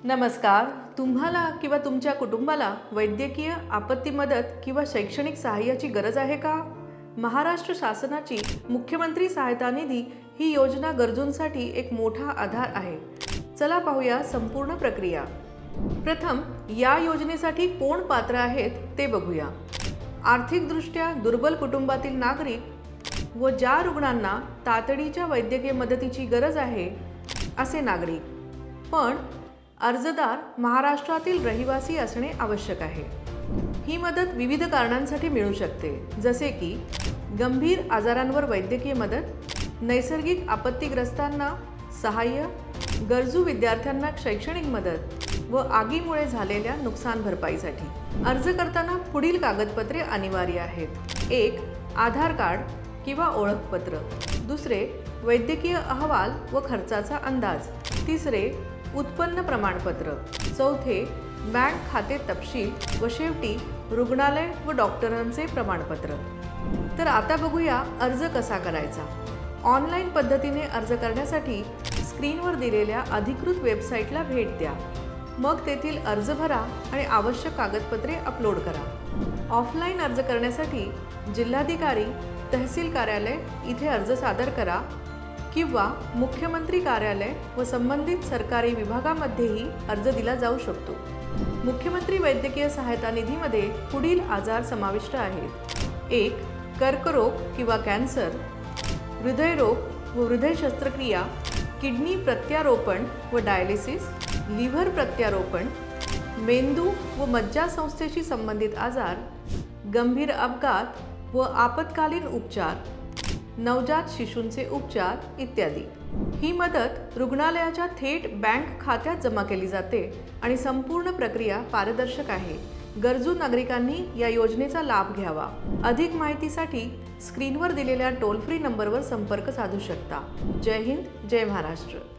नमस्कार. तुम्हाला किंवा तुमच्या कुटुंबाला वैद्यकीय आपत्ती मदत किंवा शैक्षणिक सहाय्याची गरज आहे का? महाराष्ट्र शासनाची मुख्यमंत्री सहायता निधी ही योजना गरजूंसाठी एक मोठा आधार आहे. चला पाहूया संपूर्ण प्रक्रिया. प्रथम या योजनेसाठी कोण पात्र आहेत ते बघूया. आर्थिकदृष्ट्या दुर्बल कुटुंबातील नागरिक व ज्या रुग्णांना तातडीच्या वैद्यकीय मदतीची गरज आहे असे नागरिक. पण अर्जदार महाराष्ट्रातील रहिवासी असणे आवश्यक आहे. ही मदत विविध कारणांसाठी मिळू शकते, जसे की गंभीर आजारांवर वैद्यकीय मदत, नैसर्गिक आपत्तीग्रस्तांना सहाय्य, गरजू विद्यार्थ्यांना शैक्षणिक मदत व आगीमुळे झालेल्या नुकसान भरपाईसाठी. अर्ज करताना पुढील कागदपत्रे अनिवार्य आहेत. 1. आधार कार्ड किंवा ओळखपत्र. 2. वैद्यकीय अहवाल व खर्चाचा अंदाज. 3. उत्पन्न प्रमाणपत्र. 4. बँक खाते तपशील व शेवटी रुग्णालय व डॉक्टरांचे प्रमाणपत्र. तर आता बघूया अर्ज कसा करायचा. ऑनलाईन पद्धतीने अर्ज करण्यासाठी स्क्रीनवर दिलेल्या अधिकृत वेबसाईटला भेट द्या. मग तेथील अर्ज भरा आणि आवश्यक कागदपत्रे अपलोड करा. ऑफलाईन अर्ज करण्यासाठी जिल्हाधिकारी, तहसील कार्यालय इथे अर्ज सादर करा किंवा मुख्यमंत्री कार्यालय व संबंधित सरकारी विभागामध्येही अर्ज दिला जाऊ शकतो. मुख्यमंत्री वैद्यकीय सहायता निधीमध्ये पुढील आजार समाविष्ट आहेत. 1. कर्करोग किंवा कॅन्सर, हृदयरोग व हृदय शस्त्रक्रिया, किडनी प्रत्यारोपण व डायलिसिस, लिव्हर प्रत्यारोपण, मेंदू व मज्जासंस्थेशी संबंधित आजार, गंभीर अपघात व आपत्कालीन उपचार, नवजात शिशूंचे उपचार इत्यादी. ही मदत रुग्णालयाच्या थेट बँक खात्यात जमा केली जाते आणि संपूर्ण प्रक्रिया पारदर्शक आहे. गरजू नागरिकांनी या योजनेचा लाभ घ्यावा. अधिक माहितीसाठी स्क्रीनवर दिलेल्या टोल फ्री नंबरवर संपर्क साधू शकता. जय हिंद, जय महाराष्ट्र.